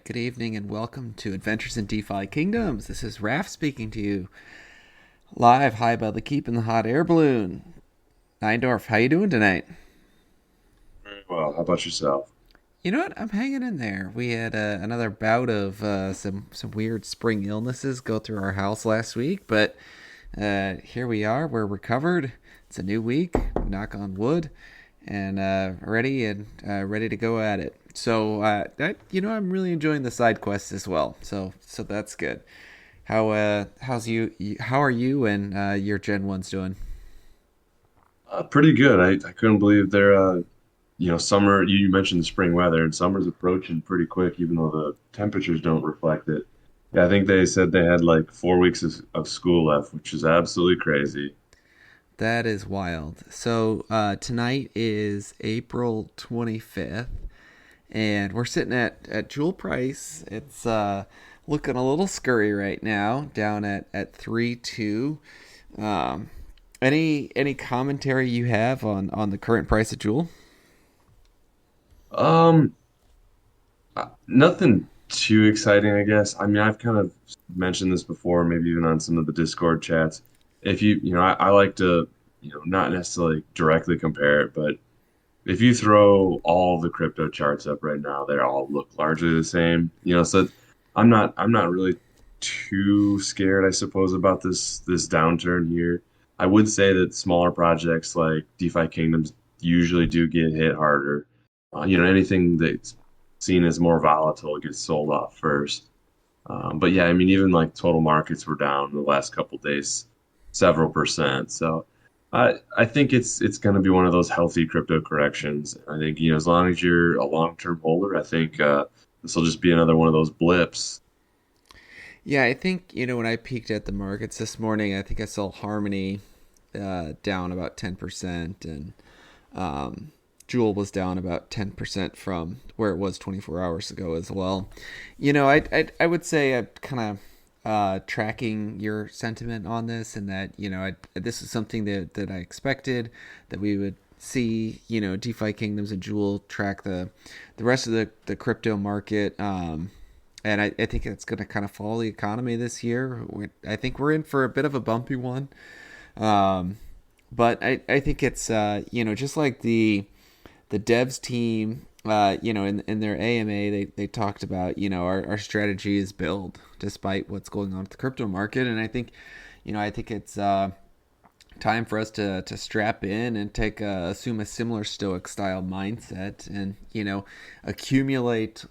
Good evening and welcome to Adventures in DeFi Kingdoms. This is Raph speaking to you live high above the keep in the hot air balloon. Neindorf, how you doing tonight? Very well. How about yourself? You know what? I'm hanging in there. We had another bout of some weird spring illnesses go through our house last week, but here we are. We're recovered. It's a new week. Knock on wood, and ready to go at it. So I'm really enjoying the side quests as well. So that's good. How are you and your Gen ones doing? Pretty good. I couldn't believe summer. You mentioned the spring weather, and summer's approaching pretty quick, even though the temperatures don't reflect it. Yeah, I think they said they had like 4 weeks of school left, which is absolutely crazy. That is wild. So tonight is April 25th, and we're sitting at Jewel Price. It's looking a little scurry right now, down at 3.2. Um, any commentary you have on the current price of Jewel? Um, Nothing too exciting, I guess. I mean, I've kind of mentioned this before, maybe even on some of the Discord chats. If I like to, not necessarily directly compare it, but if you throw all the crypto charts up right now, they all look largely the same. So I'm not really too scared, I suppose, about this downturn here. I would say that smaller projects like DeFi Kingdoms usually do get hit harder. Anything that's seen as more volatile gets sold off first. But yeah, I mean, even like total markets were down the last couple days, several percent. So I think it's going to be one of those healthy crypto corrections. I think as long as you're a long-term holder, I think this will just be another one of those blips. Yeah, I think when I peeked at the markets this morning, I think I saw Harmony down about 10%, and um, Jewel was down about 10% from where it was 24 hours ago as well. I would say I'm kind of tracking your sentiment on this, and that this is something that I expected that we would see. DeFi Kingdoms and Jewel track the rest of the crypto market. And I think it's going to kind of follow the economy this year. I think we're in for a bit of a bumpy one. Um, but I think it's just like the devs team, in their AMA, they talked about, our strategy is build despite what's going on with the crypto market. And I think it's time for us to strap in and assume a similar stoic style mindset, and accumulate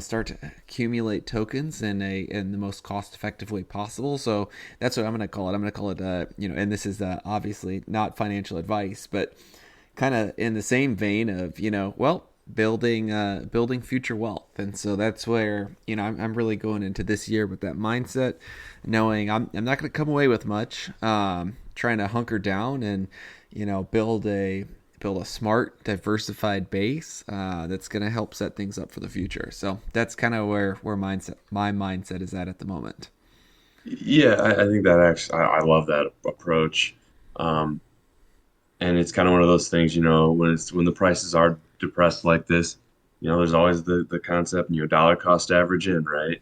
start to accumulate tokens in the most cost effective way possible. So that's what I'm going to call it. I'm going to call it and this is obviously not financial advice, but kind of in the same vein of building future wealth. And so that's where I'm really going into this year with that mindset, knowing I'm not going to come away with much. Trying to hunker down and build a smart, diversified base that's going to help set things up for the future. So that's kind of where my mindset is at the moment. Yeah, I think that actually I love that approach. Um, and it's kind of one of those things, when the prices are depressed like this, there's always the concept, dollar cost average in, right?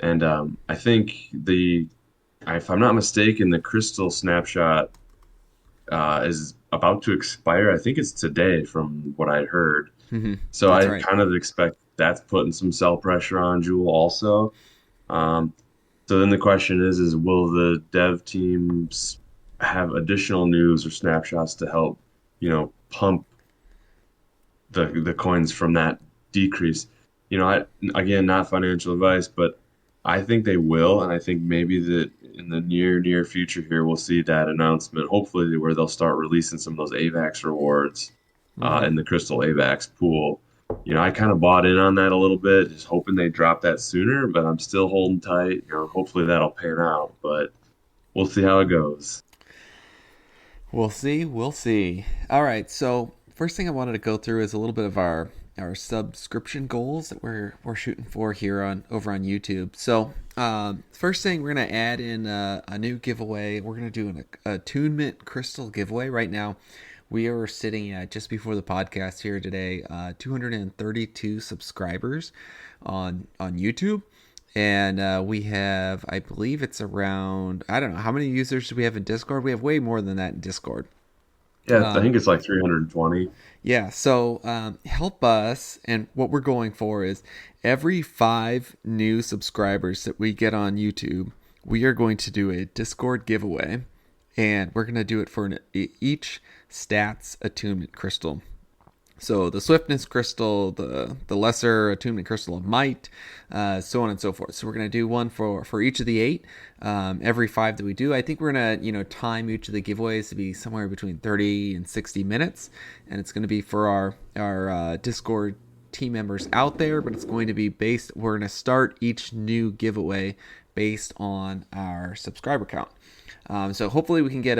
And I think if I'm not mistaken, the crystal snapshot is about to expire. I think it's today, from what I heard. So That's I right. kind of expect that's putting some sell pressure on Jewel also. Um, so then the question is will the dev teams have additional news or snapshots to help, pump the coins from that decrease? Again, not financial advice, but I think they will, and I think maybe that in the near future here we'll see that announcement. Hopefully, where they'll start releasing some of those AVAX rewards Mm-hmm. in the Crystal AVAX pool. I kind of bought in on that a little bit, just hoping they drop that sooner, but I'm still holding tight. Hopefully that'll pan out, but we'll see how it goes. We'll see. We'll see. All right. So first thing I wanted to go through is a little bit of our subscription goals that we're shooting for here on over on YouTube. So first thing, we're gonna add in a new giveaway. We're gonna do an attunement crystal giveaway right now. We are sitting at just before the podcast here today, 232 subscribers on YouTube, and we have, I believe it's around, I don't know how many users do we have in Discord. We have way more than that in Discord. Yeah, I Um, think it's like 320. yeah, so help us, and what we're going for is every 5 new subscribers that we get on YouTube, we are going to do a Discord giveaway, and we're going to do it for each stats attunement crystal. So the swiftness crystal, the lesser attunement crystal of might, so on and so forth. So we're gonna do one for each of the 8. Every 5 that we do, I think we're gonna time each of the giveaways to be somewhere between 30 and 60 minutes, and it's gonna be for our Discord team members out there. But it's going to be based. We're gonna start each new giveaway based on our subscriber count. So hopefully we can get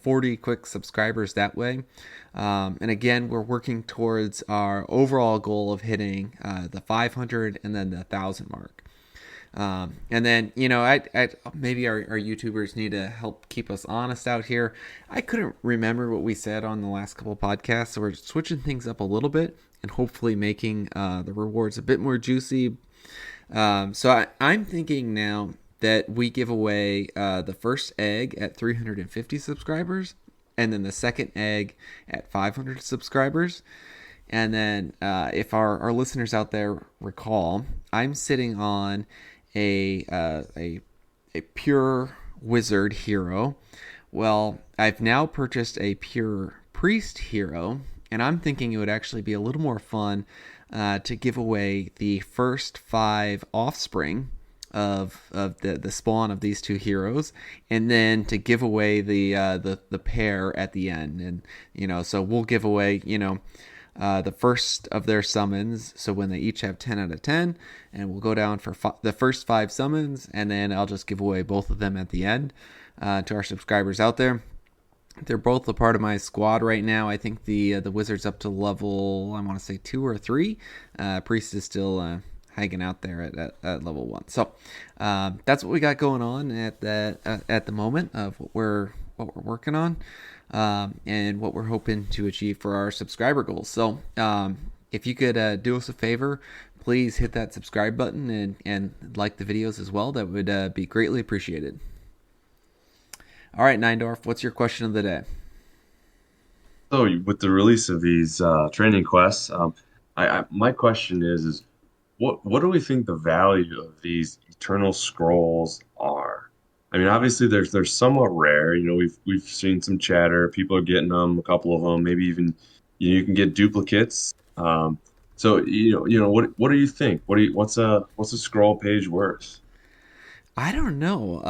40 quick subscribers that way. And again, we're working towards our overall goal of hitting the 500 and then the 1,000 mark. And then, I maybe our YouTubers need to help keep us honest out here. I couldn't remember what we said on the last couple podcasts, so we're switching things up a little bit and hopefully making the rewards a bit more juicy. I'm thinking now that we give away the first egg at 350 subscribers, and then the second egg at 500 subscribers. And then if our listeners out there recall, I'm sitting on a pure wizard hero. Well, I've now purchased a pure priest hero, and I'm thinking it would actually be a little more fun to give away the first 5 offspring of the spawn of these 2 heroes, and then to give away the pair at the end. And so we'll give away the first of their summons, so when they each have 10 out of 10, and we'll go down for the first 5 summons, and then I'll just give away both of them at the end to our subscribers out there. They're both a part of my squad right now. I think the wizard's up to level, I want to say 2 or 3. Priest is still hanging out there at level 1. So that's what we got going on at the moment of what we're working on, and what we're hoping to achieve for our subscriber goals. So if you could do us a favor, please hit that subscribe button and like the videos as well. That would be greatly appreciated. All right, Neindorf, what's your question of the day? So with the release of these training quests, my question is what do we think the value of these eternal scrolls are? I mean, obviously they're somewhat rare. We've seen some chatter. People are getting them, a couple of them, maybe even you can get duplicates. So what do you think? What's a scroll page worth? I don't know.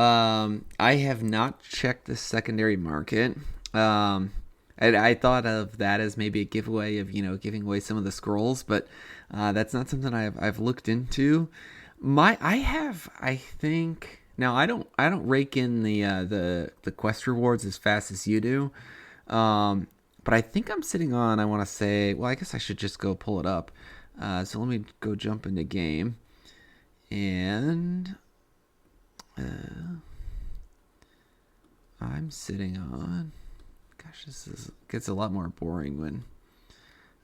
I have not checked the secondary market. I thought of that as maybe a giveaway of giving away some of the scrolls, but that's not something I've looked into. I think now I don't rake in the quest rewards as fast as you do. But I think I'm sitting on, I want to say, well, I guess I should just go pull it up. So let me go jump into game, and I'm sitting on. Gosh, this gets a lot more boring when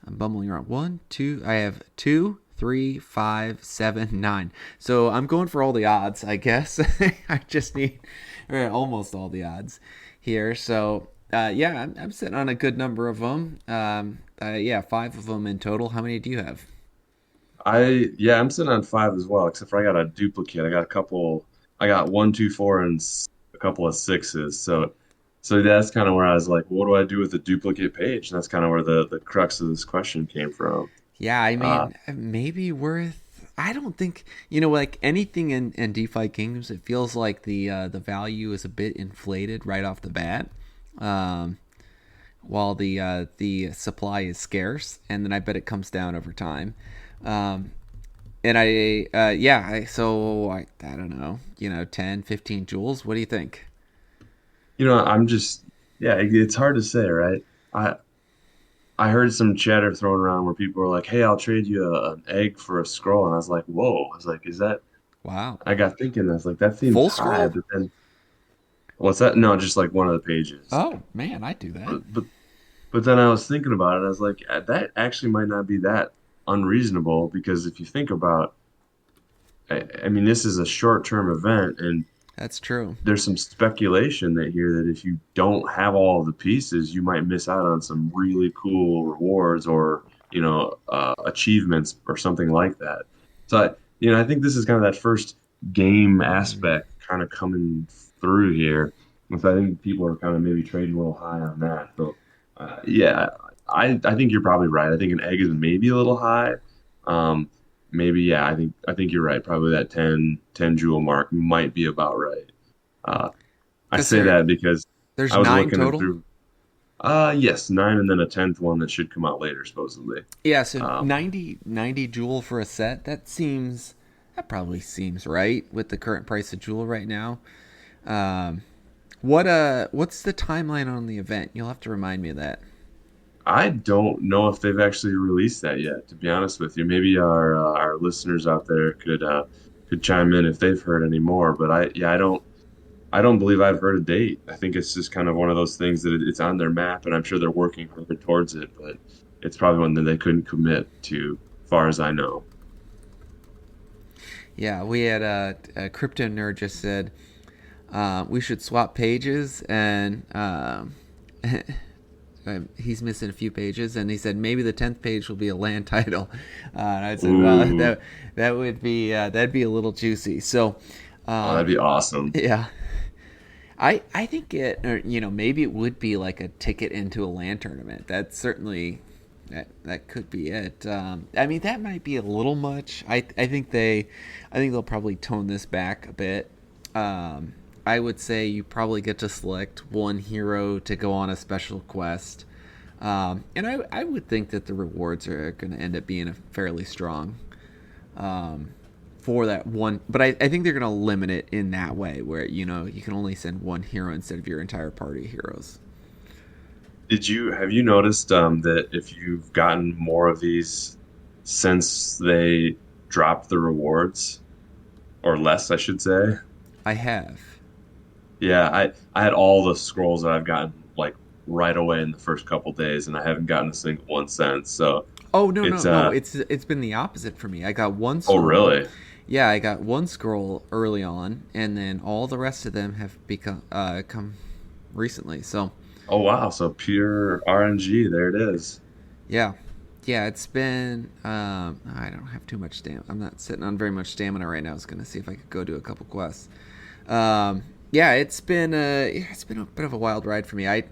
I'm bumbling around. 1, 2. I have 2, 3, 5, 7, 9. So I'm going for all the odds, I guess. I just need almost all the odds here. So yeah, I'm sitting on a good number of them. Yeah, 5 of them in total. How many do you have? I'm sitting on 5 as well, except for I got a duplicate. I got a couple. I got 1, 2, 4, and a couple of 6s. So that's kind of where I was like, what do I do with the duplicate page? And that's kind of where the crux of this question came from. Yeah, I Uh, mean, maybe worth. I don't think like anything in DeFi Kingdoms. It feels like the value is a bit inflated right off the bat, um, while the supply is scarce, and then I bet it comes down over time. Um, and I don't know, 10, 15 joules. What do you think? I'm just, yeah, it's hard to say, right? I I heard some chatter thrown around where people were like, "Hey, I'll trade you an egg for a scroll," and I was like, "Whoa!" I was like, "Is that?" Wow, I got thinking, I was like, "That seems full high," scroll? but then what's that? No, just like one of the pages. Oh man, I do that. But But then I was thinking about it. I was like, that actually might not be that unreasonable because if you think about, I mean, this is a short-term event, and That's true. there's some speculation that here that if you don't have all of the pieces, you might miss out on some really cool rewards or achievements or something like that. So I think this is kind of that first game Mm. aspect kind of coming through here. So I think people are kind of maybe trading a little high on that. So yeah, I think you're probably right. I think an egg is maybe a little high. Um, maybe yeah. I think you're right. Probably that 10 jewel mark might be about right. Uh, I Because say that because there's I was nine looking it total. through. Yes, nine and then a tenth one that should come out later, supposedly. Yeah, so Um, 90 jewel for a set. That probably seems right with the current price of jewel right now. Um, what's the timeline on the event? You'll have to remind me of that. I don't know if they've actually released that yet, to be honest with you. Maybe our listeners out there could chime in if they've heard any more. But I don't believe I've heard a date. I think it's just kind of one of those things that it's on their map, and I'm sure they're working hard towards it. But it's probably one that they couldn't commit to, far as I know. Yeah, we had a crypto nerd just said we should swap pages, and he's missing a few pages, and he said maybe the 10th page will be a land title. And I said, well, Ooh, that would be that'd be a little juicy. So, oh, that'd um, be awesome. yeah, I think it, or, maybe it would be like a ticket into a land tournament. That's certainly that could be it. I mean, that might be a little much. I think they'll probably tone this back a bit. I would say you probably get to select one hero to go on a special quest. And I would think that the rewards are going to end up being a fairly strong um, for that one. But I think they're going to limit it in that way where, you can only send one hero instead of your entire party of heroes. Have you noticed that if you've gotten more of these since they dropped the rewards, or less, I should say? I have. Yeah, I had all the scrolls that I've gotten like right away in the first couple days, and I haven't gotten a single one since. So Oh no it's no no! It's been the opposite for me. I got one oh scroll. really? Yeah, I got one scroll early on, and then all the rest of them have become come recently. So Oh wow, so pure RNG, there it is. yeah, yeah, it's been. I don't have too much stamina. I'm not sitting on very much stamina right now. I was gonna see if I could go do a couple quests. Yeah, it's been a bit of a wild ride for me. I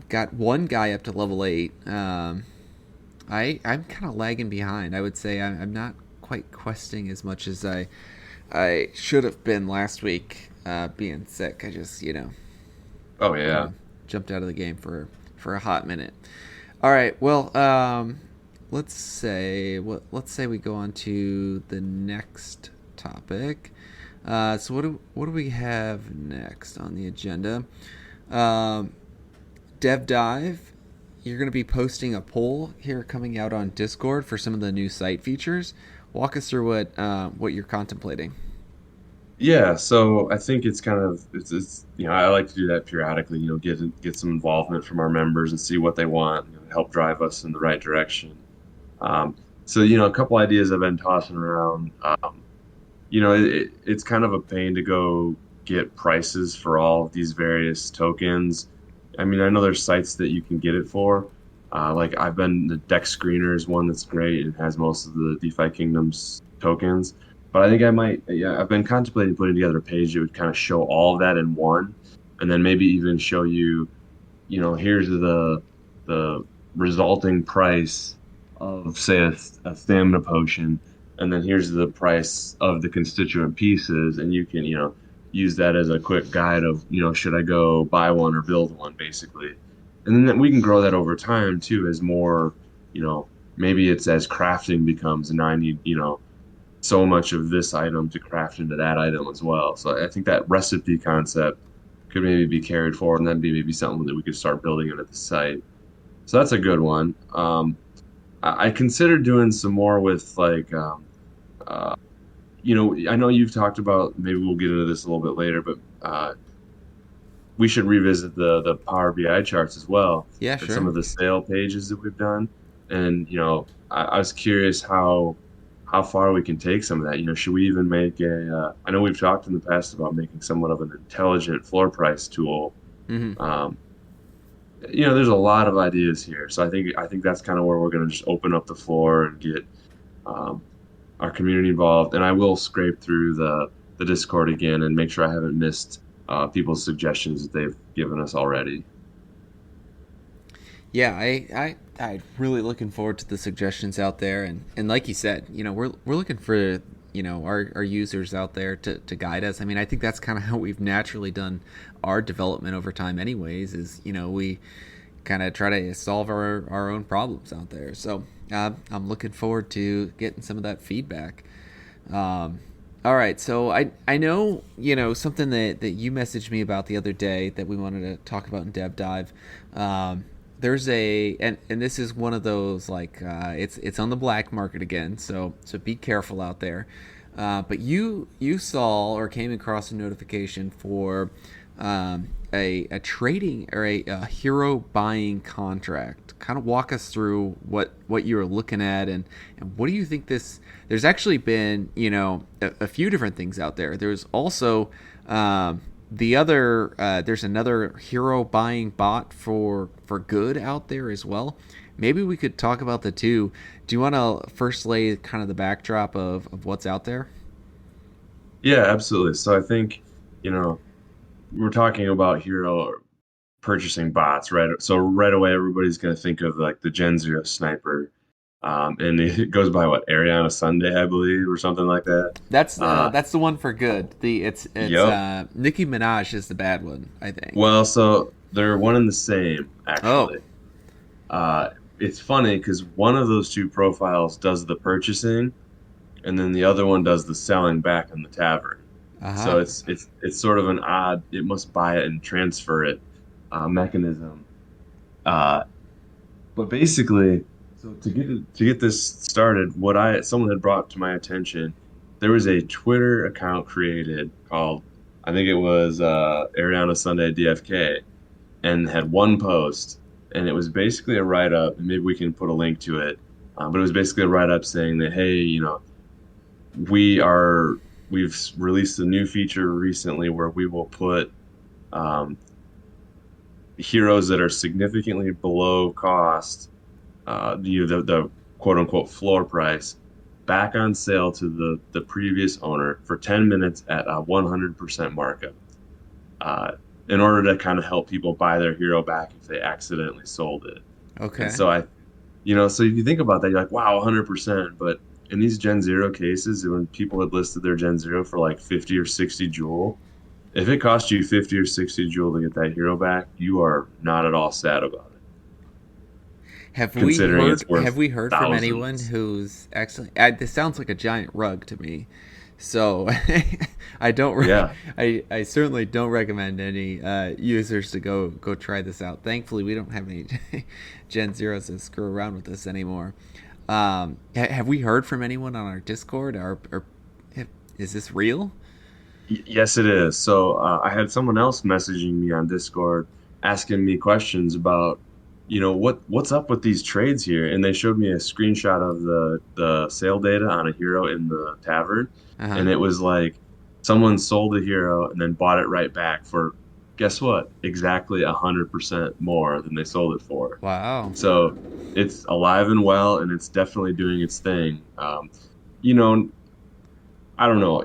got one guy up to level 8. I'm kind of lagging behind. I would say I'm not quite questing as much as I should have been last week. Being sick, I just Oh kind yeah. of jumped out of the game for a hot minute. All right, well, let's say we go on to the next topic. So what do we have next on the agenda? Um, Dev Dive. You're going to be posting a poll here coming out on Discord for some of the new site features. Walk us through what you're contemplating. Yeah, so I think it's kind of it's I like to do that periodically, get some involvement from our members and see what they want, help drive us in the right direction. So a couple ideas I've been tossing around. It's kind of a pain to go get prices for all of these various tokens. I mean, I know there's sites that you can get it for. Like the Deck Screener is one that's great and has most of the DeFi Kingdoms tokens. But I think I might, yeah, I've been contemplating putting together a page that would kind of show all of that in one, and then maybe even show you, here's the resulting price of, say, a stamina potion, and then here's the price of the constituent pieces, and you can, use that as a quick guide of, should I go buy one or build one, basically. And then we can grow that over time too, as more, maybe it's as crafting becomes, and now I need, so much of this item to craft into that item as well. So I think that recipe concept could maybe be carried forward, and then be maybe something that we could start building into the site. So that's a good one. I considered doing some more with like, uh, I know you've talked about, maybe we'll get into this a little bit later, but we should revisit the Power BI charts as well Yeah, and some sure. of the sale pages that we've done. And I was curious how far we can take some of that. Should we even make I know we've talked in the past about making somewhat of an intelligent floor price tool. Hmm. Um, there's a lot of ideas here. So I think that's kind of where we're going to just open up the floor and get um, our community involved. And I will scrape through the Discord again and make sure I haven't missed people's suggestions that they've given us already. Yeah, I really looking forward to the suggestions out there, and like you said, we're looking for our users out there to guide us. I mean, I think that's kind of how we've naturally done our development over time, anyways. Is we kind of try to solve our own problems out there. So I'm looking forward to getting some of that feedback. Um, all right, so I know something that you messaged me about the other day that we wanted to talk about in Dev Dive. Um, there's and this is one of those like it's on the black market again, so be careful out there. But you saw or came across a notification for a trading or a hero buying contract. Kind of walk us through what you were looking at, and what do you think this? There's actually been a few different things out there. There's also there's another hero buying bot for good out there as well. Maybe we could talk about the two. Do you want to first lay kind of the backdrop of what's out there? Yeah, absolutely. So I think, you know, we're talking about hero purchasing bots, right? So right away, everybody's going to think of like the Gen Zero sniper. And it goes by what, Ariana Sunday, I believe, or something like that. Uh, That's the one for good. The it's yep. Nicki Minaj is the bad one, I think. Well, so they're one and the same, Oh, actually. Uh, it's funny because one of those two profiles does the purchasing, and then the other one does the selling back in the tavern. uh huh. So it's sort of an odd. It must buy it and transfer it mechanism. Uh, but basically, so to get this started, what I someone had brought to my attention, there was a Twitter account created called, I think it was Ariana Sunday DFK, and had one post, and it was basically a write up. And maybe we can put a link to it, but it was basically a write up saying that, hey, we are we've released a new feature recently where we will put um, heroes that are significantly below cost, the quote unquote floor price, back on sale to the previous owner for 10 minutes at a 100% markup, uh, in order to kind of help people buy their hero back if they accidentally sold it. And Okay. so so if you think about that, you're like, wow, 100%. But in these Gen Zero cases, when people had listed their Gen Zero for like 50 or 60 jewel, if it cost you 50 or 60 jewel to get that hero back, you are not at all sad about it, considering it's worth Have we heard from anyone thousands. who's actually? This sounds like a giant rug to me. So I don't. Yeah. I certainly don't recommend any users to go try this out. Thankfully, we don't have any Gen Zeros to screw around with this anymore. Have we heard from anyone on our Discord? Or is this real? Yes, it is. So I had someone else messaging me on Discord asking me questions about, what's up with these trades here, and they showed me a screenshot of the sale data on a hero in the tavern, Uh huh. and it was like someone sold a hero and then bought it right back for, guess what? Exactly 100% more than they sold it for. Wow. So it's alive and well, and it's definitely doing its thing. You know, I don't know.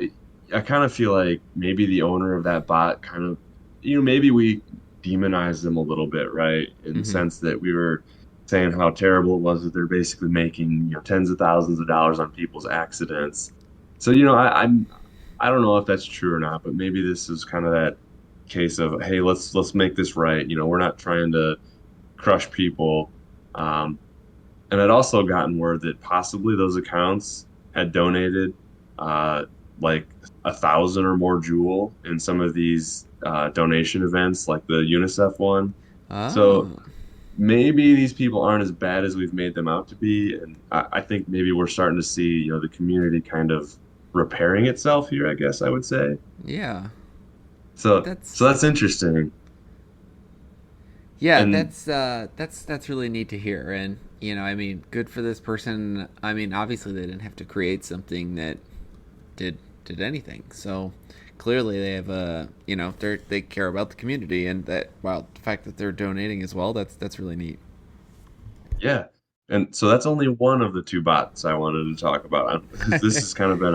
I kind of feel like maybe the owner of that bot kind of, maybe we demonized them a little bit, right? In the Mm-hmm. sense that we were saying how terrible it was that they're basically making, tens of thousands of dollars on people's accidents. So, I don't know if that's true or not, but maybe this is kind of that case of, hey, let's make this right. We're not trying to crush people. Um, and I'd also gotten word that possibly those accounts had donated uh, like 1,000 or more jewel in some of these donation events, like the UNICEF one. So Oh. maybe these people aren't as bad as we've made them out to be, and I think maybe we're starting to see, the community kind of repairing itself here, I guess I would say. Yeah. So That's that's interesting. Yeah, And that's really neat to hear, and I mean, good for this person. I mean, obviously they didn't have to create something that did did anything, so clearly they have they care about the community, and that well, the fact that they're donating as well, that's really neat. yeah, and so that's only one of the two bots I wanted to talk about. This has kind of been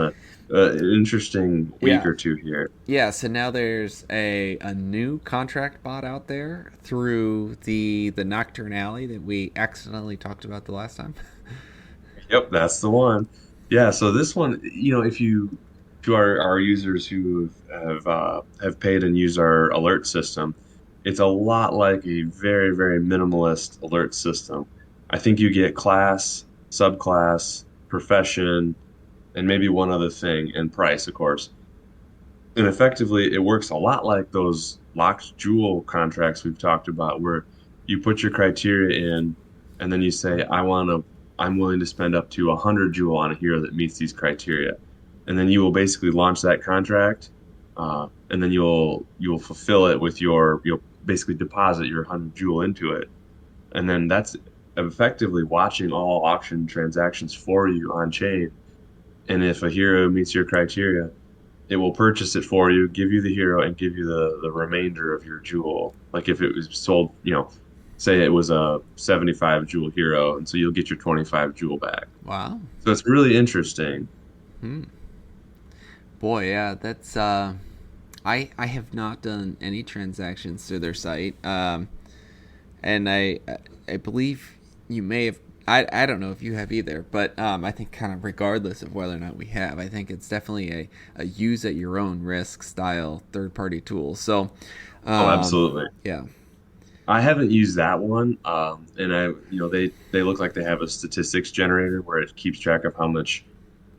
an interesting week Yeah, or two here. yeah. So now there's a new contract bot out there through the Nocturne Alley that we accidentally talked about the last time. Yep, that's the one. Yeah, so this one, if you to our users who have paid and use our alert system, it's a lot like a very, very minimalist alert system. I think you get class, subclass, profession, and maybe one other thing, and price, of course. And effectively, it works a lot like those locked jewel contracts we've talked about, where you put your criteria in, and then you say, I'm willing to spend up to 100 jewel on a hero that meets these criteria, and then you will basically launch that contract, and then you'll fulfill it with you'll basically deposit your 100 jewel into it, and then that's effectively watching all auction transactions for you on chain. And if a hero meets your criteria, it will purchase it for you, give you the hero, and give you the remainder of your jewel. Like if it was sold, say it was a 75 jewel hero, and so you'll get your 25 jewel back. Wow. So it's really interesting. Hmm. Boy, yeah, that's I have not done any transactions through their site. And I believe you may have. I don't know if you have either, but I think kind of regardless of whether or not we have, I think it's definitely a use at your own risk style third party tool. So, Oh, um, absolutely. yeah, I haven't used that one, and they look like they have a statistics generator where it keeps track of how much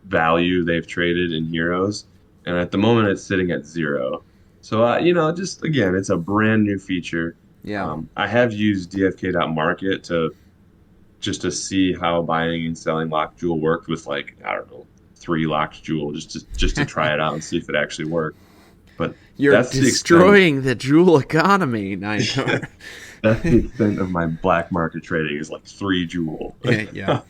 value they've traded in heroes, and at the moment it's sitting at zero. So just again, it's a brand new feature. yeah, I have used DFK.market to see how buying and selling locked jewel worked with, like, I don't know, three locked jewel, just to try it out and see if it actually worked. But you're that's the extent destroying the jewel economy, Nine. that's the extent of my black market trading is like three jewel. Yeah.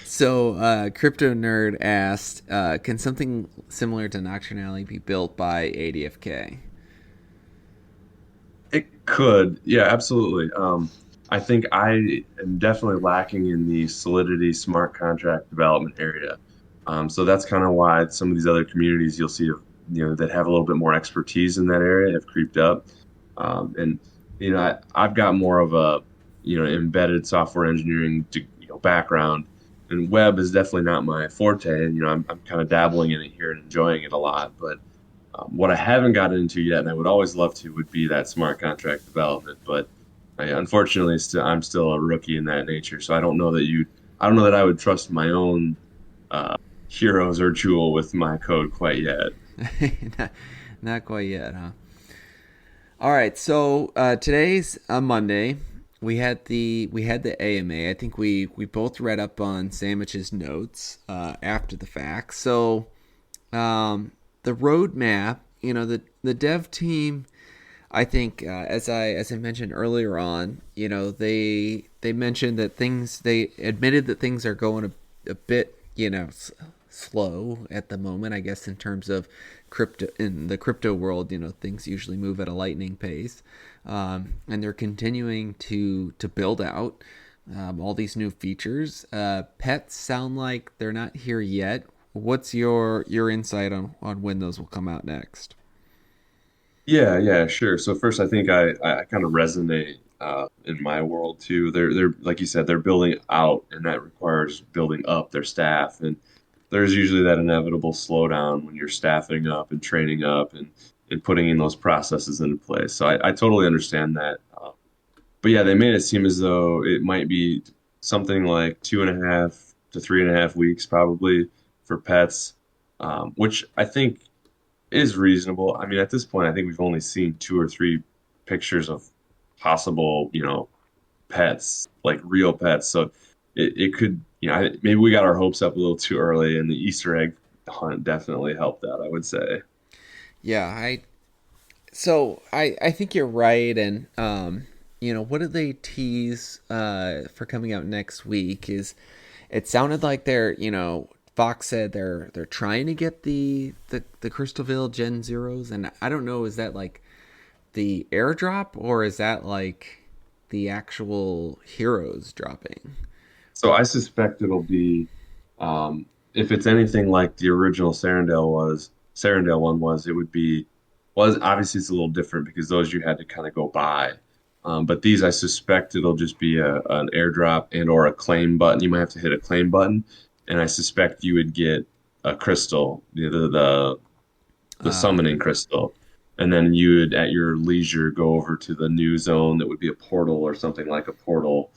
So, Crypto Nerd asked, can something similar to Nocturnality be built by ADFK? It could, yeah, absolutely. I think I am definitely lacking in the Solidity smart contract development area. So that's kind of why some of these other communities you'll see, that have a little bit more expertise in that area have creeped up. And I've got more of a embedded software engineering background, and web is definitely not my forte. And I'm kind of dabbling in it here and enjoying it a lot, but what I haven't gotten into yet, and I would always love to, would be that smart contract development. But unfortunately, I'm still a rookie in that nature, so I don't know that I would trust my own uh, heroes or Jewel with my code quite yet. not, not quite yet, huh? All right, so today's a Monday. We had the AMA. I think we both read up on Sandwich's notes after the fact. So the roadmap, the dev team, I think as I mentioned earlier on, they mentioned that they admitted that things are going a bit slow at the moment. I guess in terms of crypto in the crypto world, things usually move at a lightning pace, and they're continuing to build out all these new features. Pets sound like they're not here yet. What's your insight on when those will come out next? Yeah, yeah, sure. So first, I think I kind of resonate in my world too. They're like you said, they're building out, and that requires building up their staff. And there's usually that inevitable slowdown when you're staffing up and training up and putting in those processes into place. So I totally understand that. But yeah, they made it seem as though it might be something like 2.5 to 3.5 weeks probably for pets, which I think is reasonable. I mean, at this point, I think we've only seen two or three pictures of possible, pets, like real pets. So it could, maybe we got our hopes up a little too early, and the Easter egg hunt definitely helped that, I would say. Yeah, I think you're right, and what did they tease for coming out next week? Is it sounded like Fox said they're trying to get the Crystalville Gen Zeros, and I don't know, is that like the airdrop or is that like the actual heroes dropping? So I suspect it'll be, if it's anything like the original Sarandale one was, it would be, well, obviously it's a little different because those you had to kind of go buy. But these, I suspect it'll just be an airdrop and or a claim button. You might have to hit a claim button, and I suspect you would get a crystal, the Uh, summoning crystal, and then you would at your leisure go over to the new zone that would be a portal or something like a portal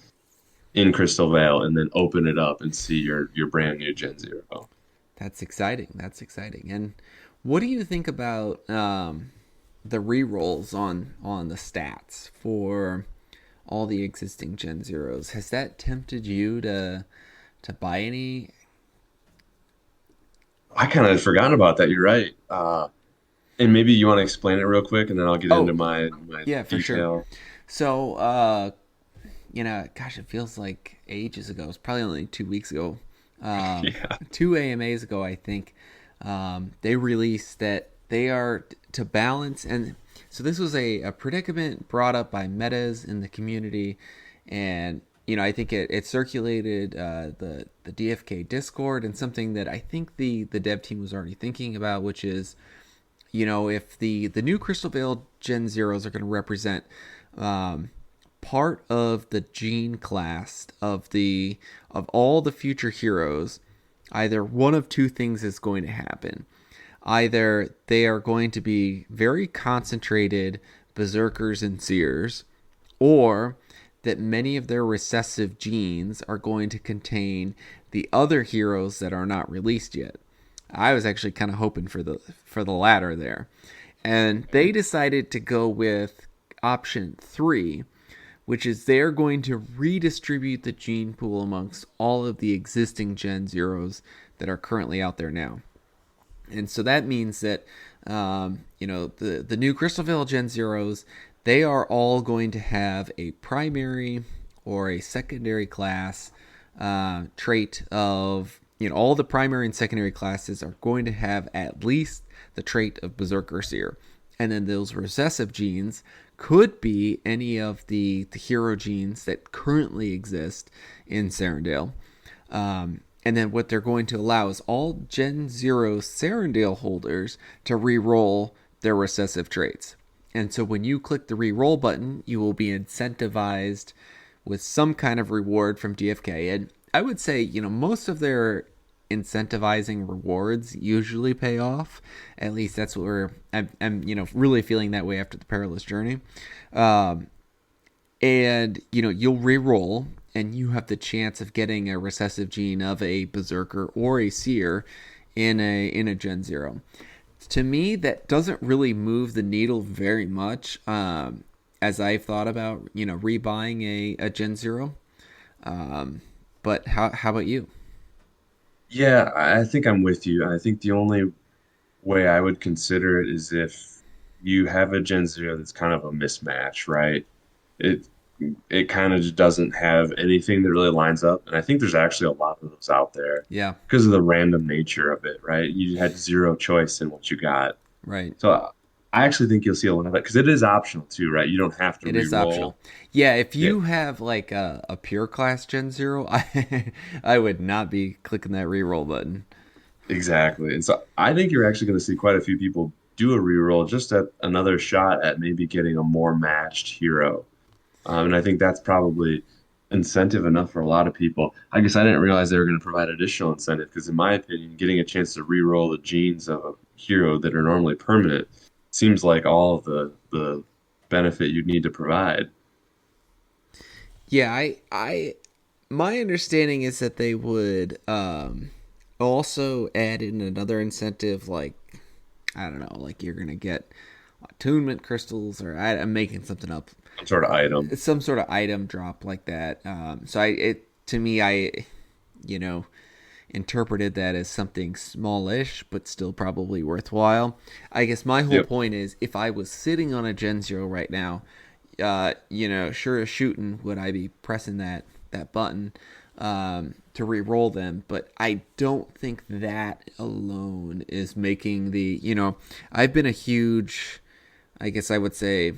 in Crystal Vale and then open it up and see your brand new Gen Zero. that's exciting. That's exciting. And what do you think about the re-rolls on the stats for all the existing Gen Zeros? Has that tempted you to buy any? I kind of had forgotten about that. You're right. And maybe you want to explain it real quick, and then I'll get into Oh, my yeah, for sure. detail. So, gosh, it feels like ages ago. It's probably only 2 weeks ago. Yeah. Two AMAs ago, I think. They released that they are to balance, and so this was a predicament brought up by metas in the community, and I think it circulated the DFK Discord, and something that I think the dev team was already thinking about, which is if the new Crystal Veil Gen Zeros are going to represent um, part of the gene class of all the future heroes, either one of two things is going to happen. Either they are going to be very concentrated berserkers and seers, or that many of their recessive genes are going to contain the other heroes that are not released yet. I was actually kind of hoping for the latter there. And they decided to go with option 3, which is they're going to redistribute the gene pool amongst all of the existing Gen Zeros that are currently out there now. And so that means that the new Crystalville Gen Zeros, they are all going to have a primary or a secondary class trait of all the primary and secondary classes are going to have at least the trait of Berserker Seer. And then those recessive genes could be any of the hero genes that currently exist in Sarandale. And then what they're going to allow is all Gen Zero Sarandale holders to re-roll their recessive traits. And so when you click the re-roll button, you will be incentivized with some kind of reward from DFK. And I would say, most of their incentivizing rewards usually pay off. At least that's what I'm really feeling that way after the Perilous Journey. And you'll re-roll and you have the chance of getting a recessive gene of a berserker or a seer in a Gen Zero. To me, that doesn't really move the needle very much. As I've thought about rebuying a Gen Zero. But how about you? Yeah, I think I'm with you. I think the only way I would consider it is if you have a Gen Zero that's kind of a mismatch, right? It it kind of just doesn't have anything that really lines up. And I think there's actually a lot of those out there Yeah, because of the random nature of it, right? You had zero choice in what you got. right. So I actually think you'll see a lot of that because it is optional too, right? You don't have to It is re-roll. optional. Yeah, if Yeah, you have like a pure class Gen Zero, I would not be clicking that reroll button. exactly. And so I think you're actually going to see quite a few people do a re-roll just at another shot at maybe getting a more matched hero. And I think that's probably incentive enough for a lot of people. I guess I didn't realize they were going to provide additional incentive because, in my opinion, getting a chance to re-roll the genes of a hero that are normally permanent seems like all of the benefit you'd need to provide. Yeah, my understanding is that they would also add in another incentive, like I don't know, like you're gonna get attunement crystals, or I'm making something up, Some sort of item. some sort of item drop like that. So to me, you know interpreted that as something smallish but still probably worthwhile. I guess my whole Yep. point is if I was sitting on a Gen Zero right now, sure as shooting would I be pressing that button to re-roll them, but I don't think that alone is making the. I've been a huge, I guess I would say,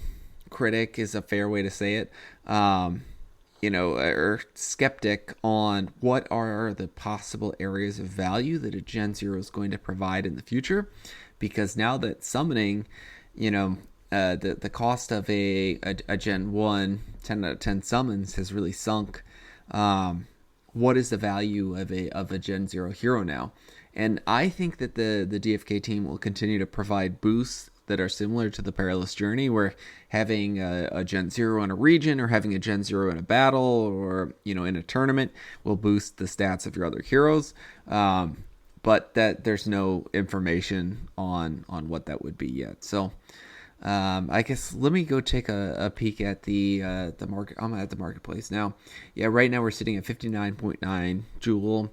critic is a fair way to say it. Or skeptic on what are the possible areas of value that a Gen Zero is going to provide in the future, because now that summoning, the cost of a Gen 1 10 out of 10 summons has really sunk. What is the value of a Gen 0 hero now? And I think that the DFK team will continue to provide boosts that are similar to the Perilous Journey, where having a Gen 0 in a region or having a Gen 0 in a battle or, in a tournament will boost the stats of your other heroes. But that there's no information on what that would be yet. So I guess let me go take a peek at the market. I'm at the marketplace now. Yeah, right now we're sitting at 59.9 Jewel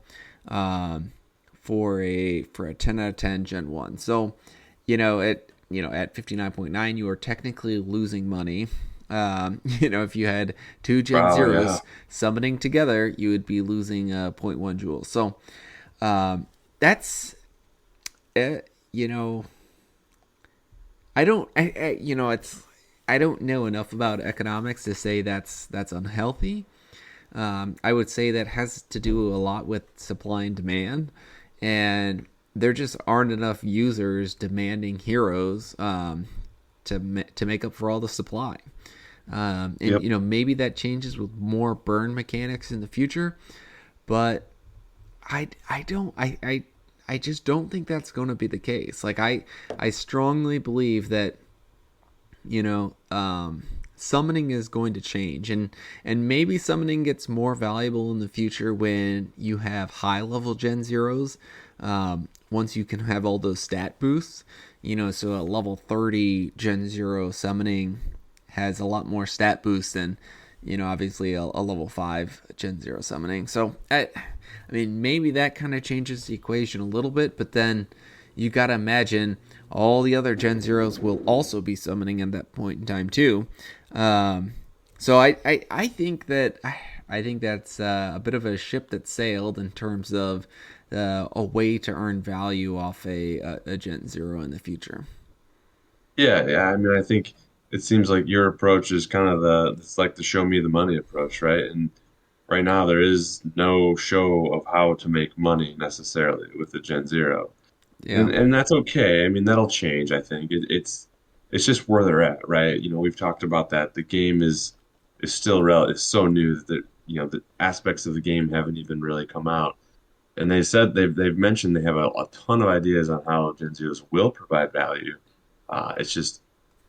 for a 10 out of 10 Gen 1. So, at 59.9 you are technically losing money. If you had two Gen Wow, yeah. Zeros summoning together, you would be losing zero point 0.1 Jewel. So that's uh, you know I don't, it's, I don't know enough about economics to say that's unhealthy. I would say that has to do a lot with supply and demand, and there just aren't enough users demanding heroes to make up for all the supply. And Yep. maybe that changes with more burn mechanics in the future, but I just don't think that's going to be the case. Like I strongly believe that summoning is going to change, and maybe summoning gets more valuable in the future when you have high level Gen Zeros. Once you can have all those stat boosts, so a level 30 Gen Zero summoning has a lot more stat boost than obviously a level 5 Gen 0 summoning. So I mean, maybe that kind of changes the equation a little bit, but then you got to imagine all the other Gen Zeros will also be summoning at that point in time too. So I think that's a bit of a ship that sailed in terms of a way to earn value off a Gen Zero in the future. Yeah, yeah. I mean, I think it seems like your approach is kind of it's like the show me the money approach, right? And right now there is no show of how to make money necessarily with the Gen Zero. Yeah, And that's okay. I mean, that'll change, I think. It's just where they're at, right? We've talked about that. The game is still it's so new that the aspects of the game haven't even really come out. And they said they've mentioned they have a ton of ideas on how Gen Zeros will provide value. It's just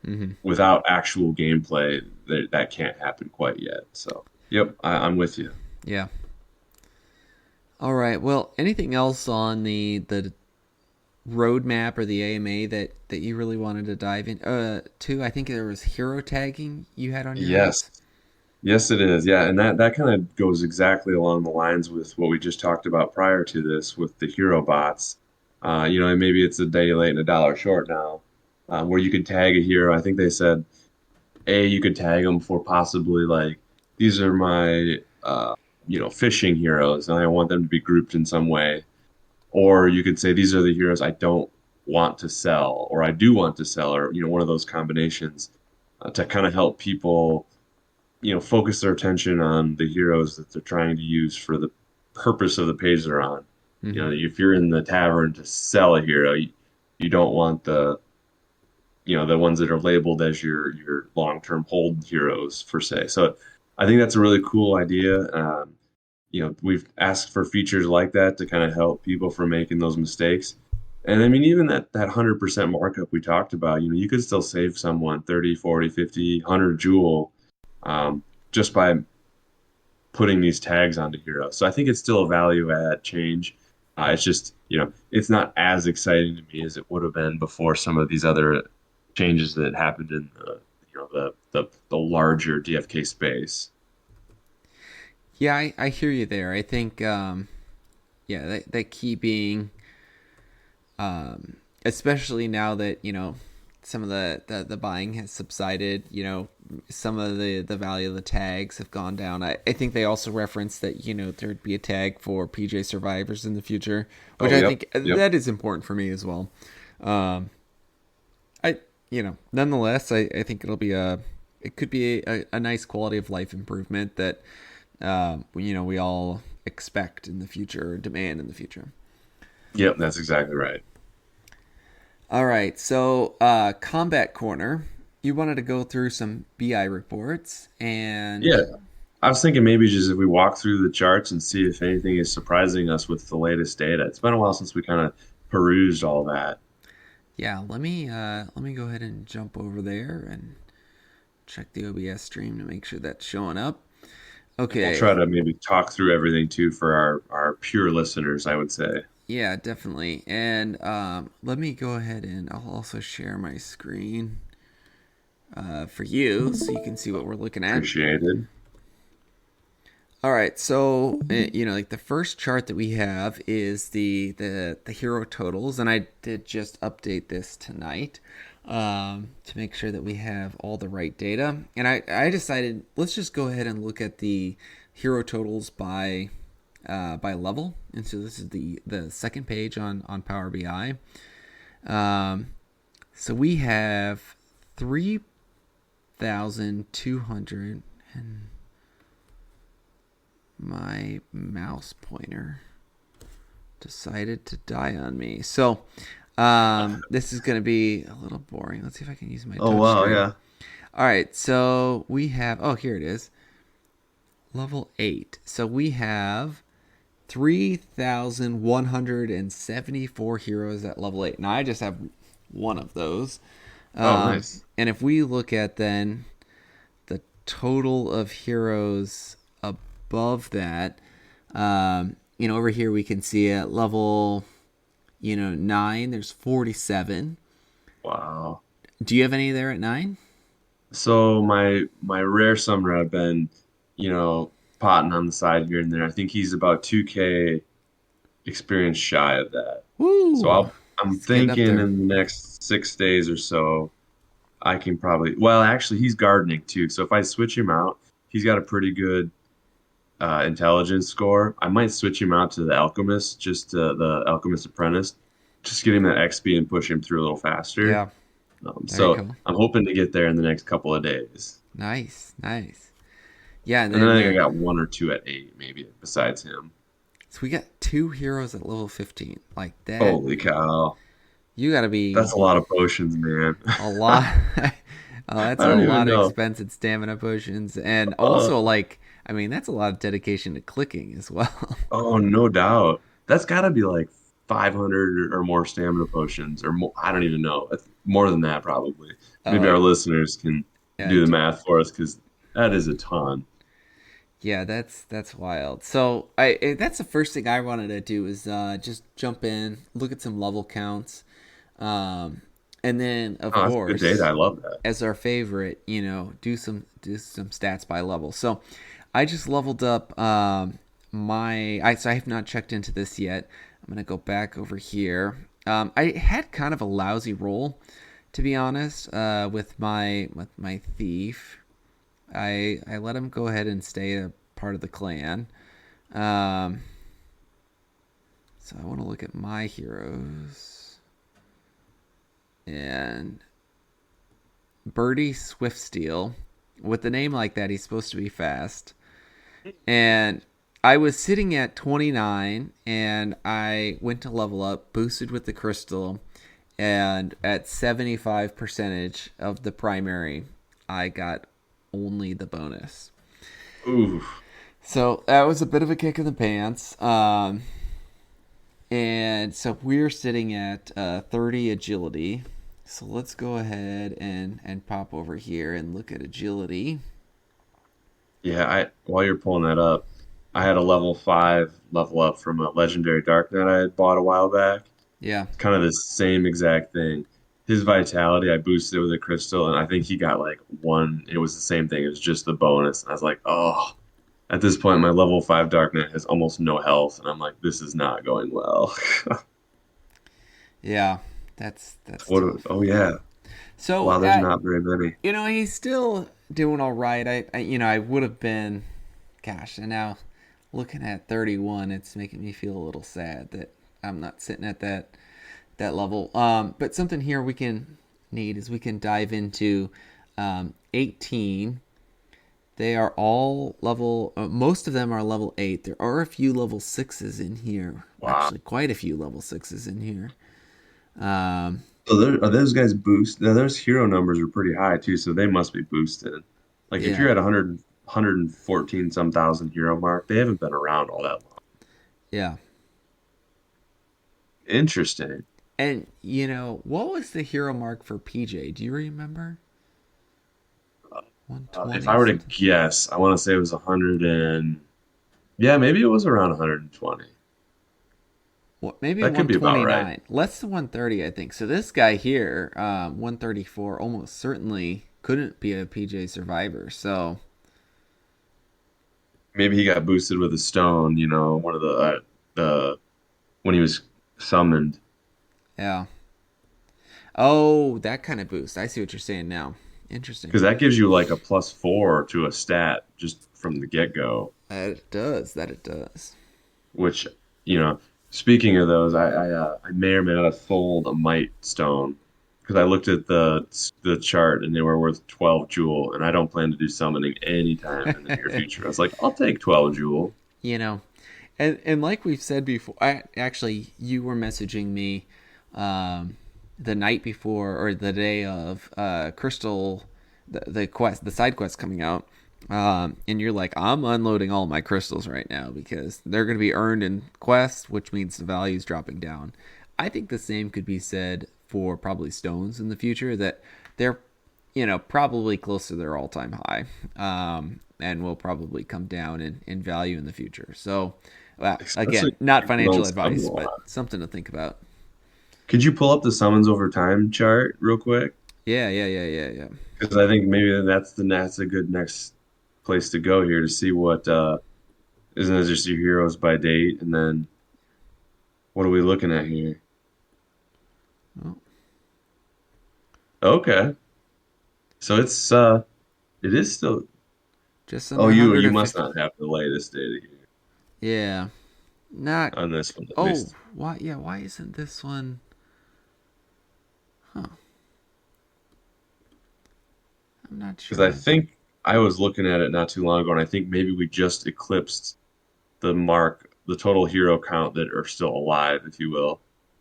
hmm, without actual gameplay that can't happen quite yet. So, yep, I'm with you. yeah. All right. Well, anything else on the roadmap or the AMA that you really wanted to dive in to? I think there was hero tagging you had on your Yes. notes. Yes, it is. Yeah, and that kind of goes exactly along the lines with what we just talked about prior to this with the hero bots. And maybe it's a day late and a dollar short now, where you could tag a hero. I think they said, you could tag them for possibly like these are my fishing heroes, and I want them to be grouped in some way. Or you could say these are the heroes I don't want to sell, or I do want to sell, or one of those combinations to kind of help people focus their attention on the heroes that they're trying to use for the purpose of the page they're on. Mm-hmm. If you're in the tavern to sell a hero, you don't want the ones that are labeled as your long-term hold heroes per se. So I think that's a really cool idea. We've asked for features like that to kind of help people from making those mistakes. And I mean, even that 100% markup we talked about, you could still save someone 30, 40, 50, 100 jewel just by putting these tags onto heroes. So I think it's still a value add change. It's just, it's not as exciting to me as it would have been before some of these other changes that happened in the larger DFK space. Yeah, I hear you there. I think yeah, that key being especially now that some of the buying has subsided. Some of the value of the tags have gone down. I think they also referenced that there'd be a tag for PJ Survivors in the future, which Oh, I yep, think yep. that is important for me as well. Um, I nonetheless, I think it could be a nice quality of life improvement that we all expect in the future, or demand in the future. Yep, that's exactly right. All right, so combat corner. You wanted to go through some BI reports, and Yeah, I was thinking maybe just if we walk through the charts and see if anything is surprising us with the latest data. It's been a while since we kind of perused all that. yeah, let me go ahead and jump over there and check the OBS stream to make sure that's showing up. And we'll try Okay, to maybe talk through everything too for our pure listeners, I would say. yeah, definitely. And let me go ahead and I'll also share my screen for you so you can see what we're looking at. Appreciated. All right, so like the first chart that we have is the hero totals, and I did just update this tonight to make sure that we have all the right data. And I decided let's just go ahead and look at the hero totals by level. And so this is the second page on Power BI. So we have 3,200 and my mouse pointer decided to die on me. So this is going to be a little boring. Let's see if I can use my Oh touch wow, screen. yeah. All right, so we have, oh, here it is, level 8. So we have 3,174 heroes at level 8. Now I just have one of those. Oh nice. And if we look at then the total of heroes above that, over here we can see at level, 9, there's 47. Wow. Do you have any there at 9? So my rare summer I've been, you know, potting on the side here and there. I think he's about 2K experience shy of that. So Woo! I'm It's getting up thinking there. in the next 6 days or so, I can probably, well, actually, he's gardening too. So if I switch him out, he's got a pretty good intelligence score. I might switch him out to the alchemist, just the alchemist apprentice, just get him that XP and push him through a little faster. Yeah, very So cool. I'm hoping to get there in the next couple of days. Nice, nice. Yeah, and And then then I think I got one or two at 8, maybe besides him. so we got 2 heroes at level 15. Like that, Holy cow. you got to be That's a lot of potions, man. a lot. That's I a don't even lot of know. expensive stamina potions, and Uh, also like, I mean, that's a lot of dedication to clicking as well. oh, no doubt. That's got to be like 500 or more stamina potions, or more. I don't even know. It's more than that, probably. Maybe uh, our listeners can yeah, do the math for us because that is a ton. yeah, that's wild. So that's the first thing I wanted to do is just jump in, look at some level counts, um, and then of Oh, that's good data. I course, love that. as our favorite, do some stats by level. So I just leveled up so I have not checked into this yet. I'm gonna go back over here. I had kind of a lousy roll, to be honest, with my thief. I let him go ahead and stay a part of the clan. Um, so I want to look at my heroes and Birdie Swiftsteel. With a name like that, he's supposed to be fast. And I was sitting at 29, and I went to level up, boosted with the crystal, and at 75 percentage of the primary, I got only the bonus. Ooh. So that was a bit of a kick in the pants. And so we're sitting at 30 agility. So let's go ahead and pop over here and look at agility. Yeah, I while you're pulling that up, I had a level 5 level up from a legendary Dark Knight I had bought a while back. Yeah. Kind of the same exact thing. His vitality, I boosted it with a crystal, and I think he got like one. It was the same thing. It was just the bonus. And I was like, oh, at this point, my level 5 Dark Knight has almost no health, and I'm like, this is not going well. Yeah. That's What? tough. Oh yeah. So, Wow, there's not very many. he's still doing all right. I would have been, gosh, and now looking at 31, it's making me feel a little sad that I'm not sitting at that level. But something here we can need is we can dive into 18. They are all level. Most of them are level 8. There are a few level 6s in here. Wow. Actually, quite a few level 6s in here. Um, So are those guys boost? Now, those hero numbers are pretty high too, so they must be boosted. Like if you're yeah, at 114 some thousand hero mark, they haven't been around all that long. yeah. Interesting. And what was the hero mark for PJ? Do you remember? If 120 I were to something. guess, I want to say it was 100 and yeah, maybe it was around 120. What, maybe That could be about right. 129. Less than 130, I think. So this guy here, 134, almost certainly couldn't be a PJ survivor. So Maybe he got boosted with a stone, one of the when he was summoned, yeah. Oh, that kind of boost. I see what you're saying now. Interesting. because that gives you like a +4 to a stat just from the get-go. That it does. That it does. Which, you know, speaking of those, I may or may not have sold a Might Stone because I looked at the chart and they were worth 12 jewel, and I don't plan to do summoning anytime in the near future. I was like, I'll take 12 jewel. you know, and like we've said before, you were messaging me the night before or the day of Crystal, the quest, the side quest coming out. And you're like, I'm unloading all my crystals right now because they're going to be earned in quests, which means the value's dropping down. I think the same could be said for probably stones in the future, that they're, probably close to their all time high, and will probably come down in value in the future. So, again, Especially not if you don't financial summon advice, a but lot. something to think about. Could you pull up the summons over time chart real quick? Yeah, yeah, yeah, yeah, yeah. Because I think maybe that's a good next place to go here to see what isn't it just your heroes by date, and then what are we looking at here? Well, Okay. So it is still. just Oh, under you must 150. not have the latest data here Yeah, not. on this one at Oh, least. why? Yeah, why isn't this one? Huh? I'm not Because I sure. think I was looking at it not too long ago, and I think maybe we just eclipsed the mark, the total hero count that are still alive, if you will,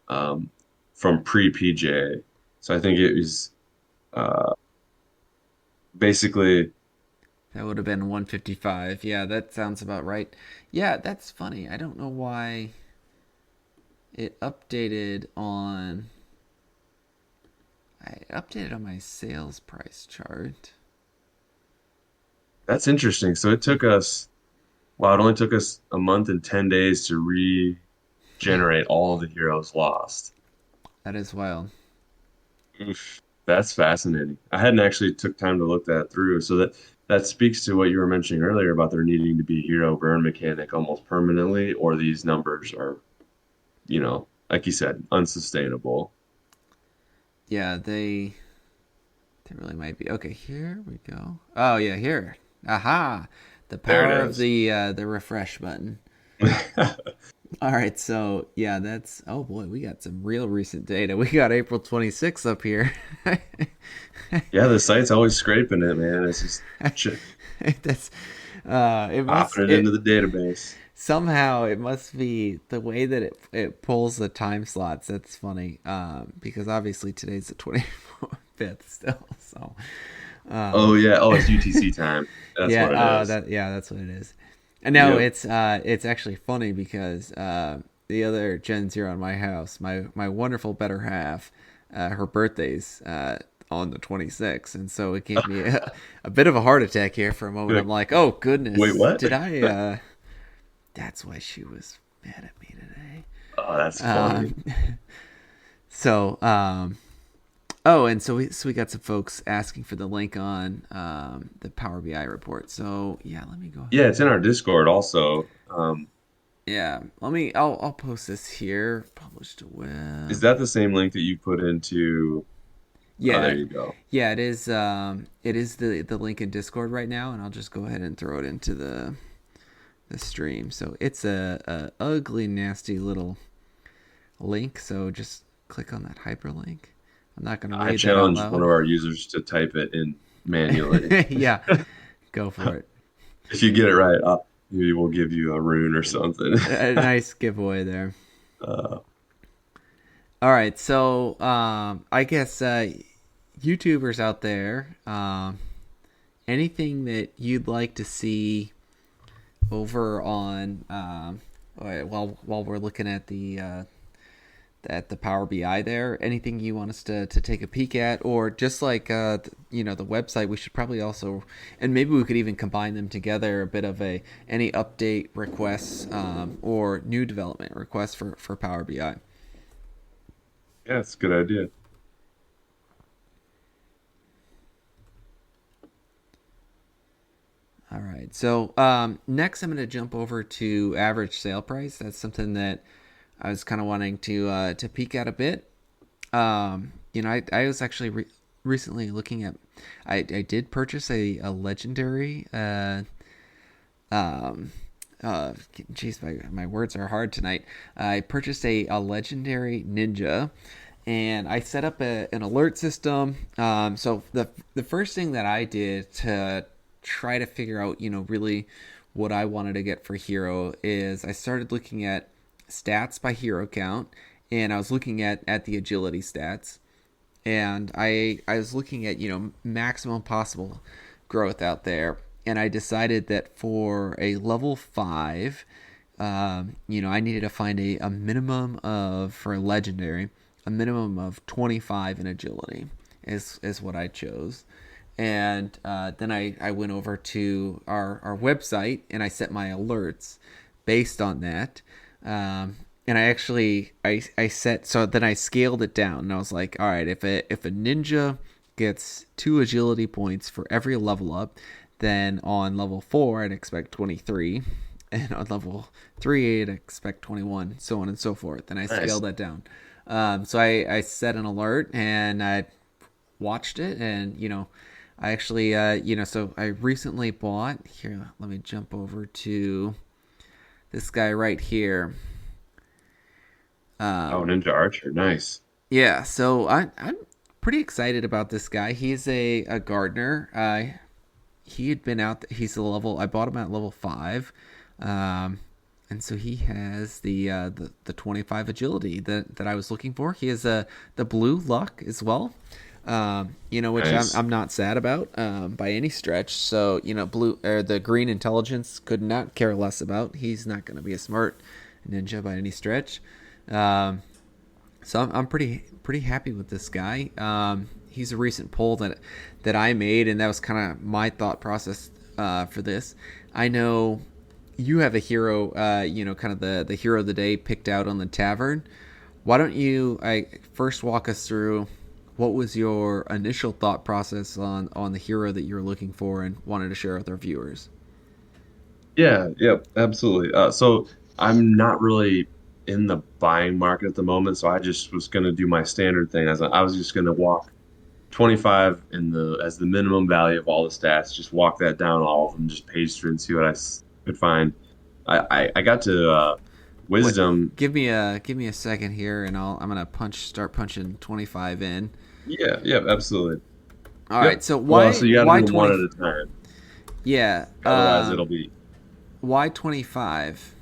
um, from pre-PJ. So I think it was uh, basically That would have been 155. Yeah, that sounds about right. Yeah, that's funny. I don't know why it updated on. I updated on my sales price chart. that's interesting. So it took us, wow, it only took us a month and 10 days to regenerate all of the heroes lost. That is wild. Oof, that's fascinating. I hadn't actually took time to look that through. So that speaks to what you were mentioning earlier about there needing to be a hero burn mechanic almost permanently, or these numbers are, like you said, unsustainable. Yeah, they really might be. Okay, here we go. Oh yeah, here. Aha! The There it power of is. the refresh button. All right, so yeah, that's, oh boy, we got some real recent data. We got April 26th up here. Yeah, the site's always scraping it, man. It's just That's it must popping it into it the database. somehow it must be the way that it pulls the time slots. That's funny. Because obviously today's the 25th still. So Oh um yeah. Oh, it's UTC time. That's yeah, what it is. that's what it is. And no, Yep. it's actually funny because the other Gen Zero in my house, my wonderful better half, her birthday's on the 26th, and so it gave me a bit of a heart attack here for a moment. I'm Like, like, oh wait, goodness, what? did I? That's why she was mad at me today. Oh, that's funny. Um, so oh, and so we got some folks asking for the link on the Power BI report. So yeah, let me go Yeah, ahead it's in and our Discord also. yeah, I'll post this here. Published to Is web. that the same link that you put into? Oh, there Yeah, you go. yeah, it is. It is the link in Discord right now, and I'll just go ahead and throw it into the stream. So it's a ugly, nasty little link. So just click on that hyperlink. I'm not gonna I read that out challenge one loud. of our users to type it in manually. Yeah, go for it. If you get it right, maybe we'll give you a rune or something. A nice giveaway there. Uh, All right, so I guess YouTubers out there, anything that you'd like to see over on while we're looking at the Power BI there, anything you want us to take a peek at, or just like the website, we should probably also, and maybe we could even combine them together, a bit of a any update requests or new development requests for Power BI. yeah, it's a good idea. All right. So next, I'm going to jump over to average sale price. That's something that I was kind of wanting to peek at a bit. I was actually recently looking at. I did purchase a legendary. Um, Geez, my words are hard tonight. I purchased a legendary ninja, and I set up an alert system. So the first thing that I did to try to figure out, really what I wanted to get for hero is I started looking at stats by hero count, and I was looking at the agility stats, and I was looking at maximum possible growth out there, and I decided that for a level 5, I needed to find a minimum of, for a legendary, a minimum of 25 in agility is what I chose. And then I went over to our website and I set my alerts based on that. And I set, so then I scaled it down, and I was like, all right, if a ninja gets 2 agility points for every level up, then on level 4 I'd expect 23, and on level 3 I'd expect 21, so on and so forth. And I Nice. scaled that down. So I set an alert and I watched it, and I actually so I recently bought here. Let me jump over to this guy right here. Oh, Um, Ninja Archer. Nice. yeah, so I'm pretty excited about this guy. He's a gardener. He had been out. He's a level. I bought him at level 5, um, and so he has the 25 agility that I was looking for. He has the blue luck as well. Which Nice. I'm not sad about by any stretch. So blue or the green intelligence could not care less about. He's not going to be a smart ninja by any stretch. Um, so I'm pretty happy with this guy. He's a recent poll that I made, and that was kind of my thought process for this. I know you have a hero, kind of the hero of the day picked out on the tavern. Why don't you I first walk us through what was your initial thought process on the hero that you were looking for and wanted to share with our viewers? Yeah, yeah, absolutely. So I'm not really in the buying market at the moment, so I just was gonna do my standard thing. As I was just gonna walk 25 in the as the minimum value of all the stats, just walk that down all of them, just page through and see what could find. I got to What? wisdom. Give me a second here, and I'm gonna start punching 25 in. Yeah, yeah, absolutely. All right. Yep. So Well, why so you got to do why them one 20? at a time. Yeah. Otherwise, it'll be Why 25?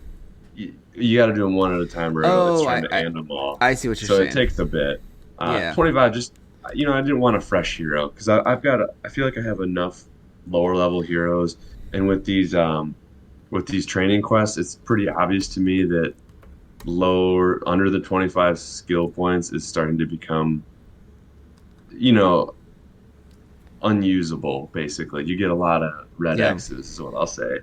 you got to do them one at a time, or it's Oh, trying to end them all. I see what you're So it saying. takes a bit. Yeah. 25, just I didn't want a fresh hero because I've got I feel like I have enough lower level heroes, and with these training quests, it's pretty obvious to me that lower under the 25 skill points is starting to become you know unusable. Basically, you get a lot of red Yeah. X's, is what I'll say.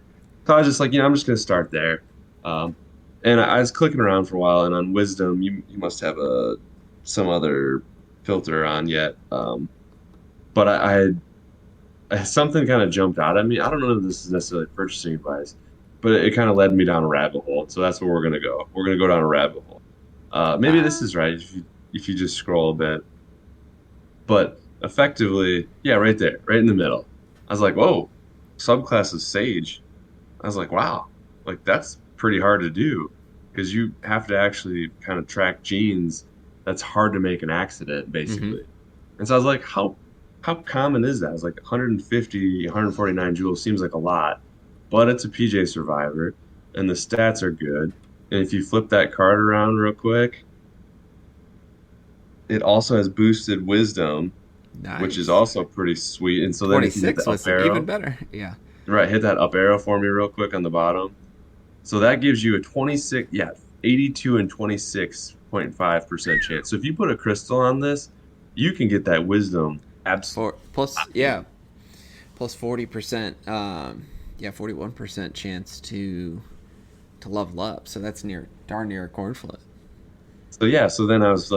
So I was just like, I'm just gonna start there. Um, and I was clicking around for a while, and on wisdom, you must have some other filter on yet. But something kind of jumped out at me. I don't know if this is necessarily purchasing advice, but it kind of led me down a rabbit hole. So that's where we're gonna go. We're gonna go down a rabbit hole. Maybe this Uh, is right if you just scroll a bit. But effectively, yeah, right there, right in the middle. I was like, whoa, subclass is Sage. I was like, wow, like that's pretty hard to do because you have to actually kind of track genes. That's hard to make an accident, Mm-hmm. basically. And so I was like, how common is that? I was like 150, 149 joules seems like a lot, but it's a PJ Survivor, and the stats are good. And if you flip that card around real quick, it also has boosted wisdom, which is Nice. also pretty sweet. And so then if you hit 26 the up wisdom, even arrow, better. Yeah. right, hit that up arrow for me real quick on the bottom. So that gives you a 26, yeah, 82 and 26.5% chance. So if you put a crystal on this, you can get that wisdom absolutely. For plus, yeah, plus 40%. Yeah, 41% chance to level up. So that's near darn near a corn flip. So yeah, so then I was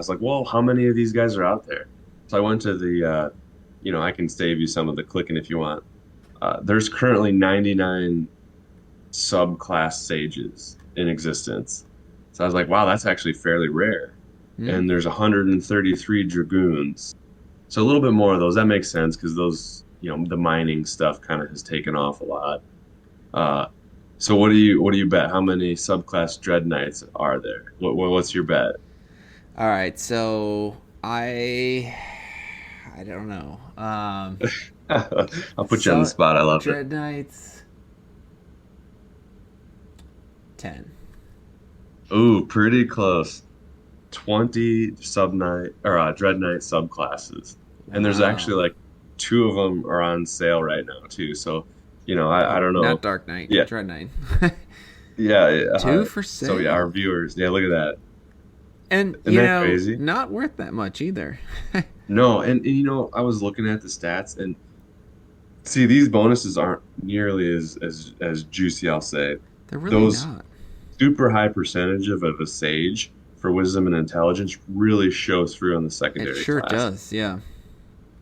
like, well, how many of these guys are out there? So I went to I can save you some of the clicking if you want. There's currently 99 subclass sages in existence. So I was like, wow, that's actually fairly rare. Hmm. And there's 133 dragoons. So a little bit more of those. That makes sense because those, the mining stuff kind of has taken off a lot. Uh, so what do you bet? How many subclass dread knights are there? What's your bet? All right, so I don't know. I'll put you on the So spot. I love it. Dread Knights 10. Ooh, pretty close. 20 sub knight or dread knight subclasses, and there's actually Wow. like two of them are on sale right now too. So, I Oh, don't not know. Dark Knight, Yeah, Dread Knight. yeah. Yeah, Two for so yeah, our sale. viewers. Yeah, look at that. And, Isn't that crazy? not worth that much either. No, and I was looking at the stats and see these bonuses aren't nearly as juicy. I'll say They're really those not. super high percentage of a sage for wisdom and intelligence really shows through on the It secondary sure class. does, yeah.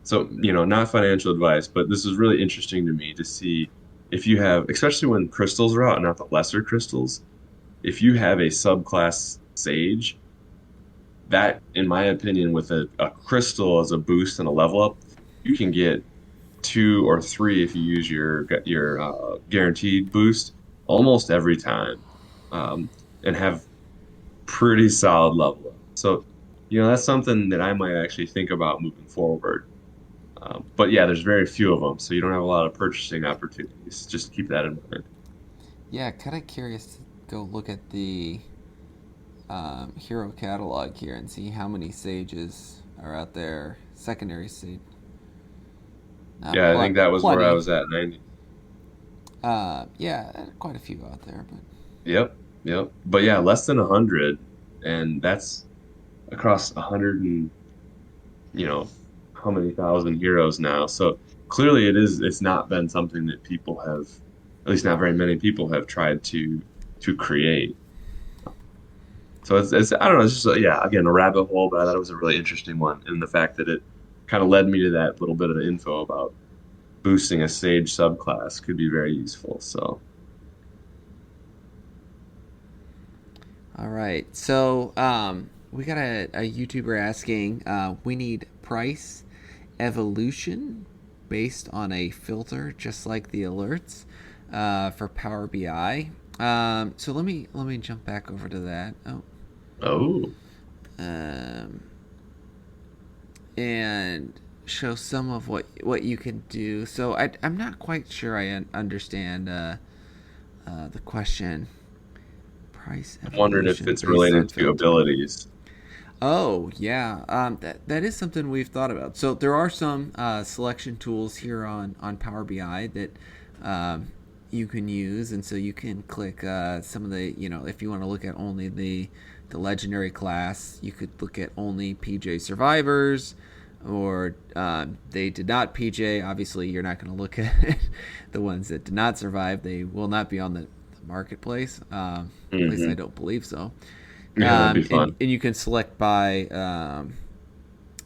So, not financial advice, but this is really interesting to me to see if you have, especially when crystals are out and not the lesser crystals, if you have a subclass sage, that, in my opinion, with a crystal as a boost and a level up, you can get two or three if you use your guaranteed boost almost every time, and have pretty solid level up. So, that's something that I might actually think about moving forward. But yeah, there's very few of them, so you don't have a lot of purchasing opportunities. Just keep that in mind. Yeah, kind of curious to go look at the hero catalog here and see how many sages are out there. Secondary sage. Yeah, I think that was where I Plenty. was at 90. Yeah, quite a few out there, but Yep, yep. But yeah, less than 100, and that's across 100 and you know how many thousand heroes now. So clearly, it's not been something that people have, at least not very many people have tried to create. So it's I don't know, it's just yeah, again a rabbit hole, but I thought it was a really interesting one, and the fact that it kind of led me to that little bit of info about boosting a Sage subclass could be very useful. So all right. So we got a YouTuber asking, we need price evolution based on a filter, just like the alerts for Power BI. So let me jump back over to that. Oh, oh um, and show some of what you can do. So I'm not quite sure I understand the question. Price I'm wondering if evolution it's based on related to filter. abilities. Oh yeah, that is something we've thought about. So there are some selection tools here on Power BI that you can use, and so you can click some of the if you want to look at only the legendary class, you could look at only PJ survivors, or they did not PJ. Obviously, you're not going to look at the ones that did not survive. They will not be on the marketplace. At least I Hmm. don't believe so. Yeah, that'd be fun. And you can select by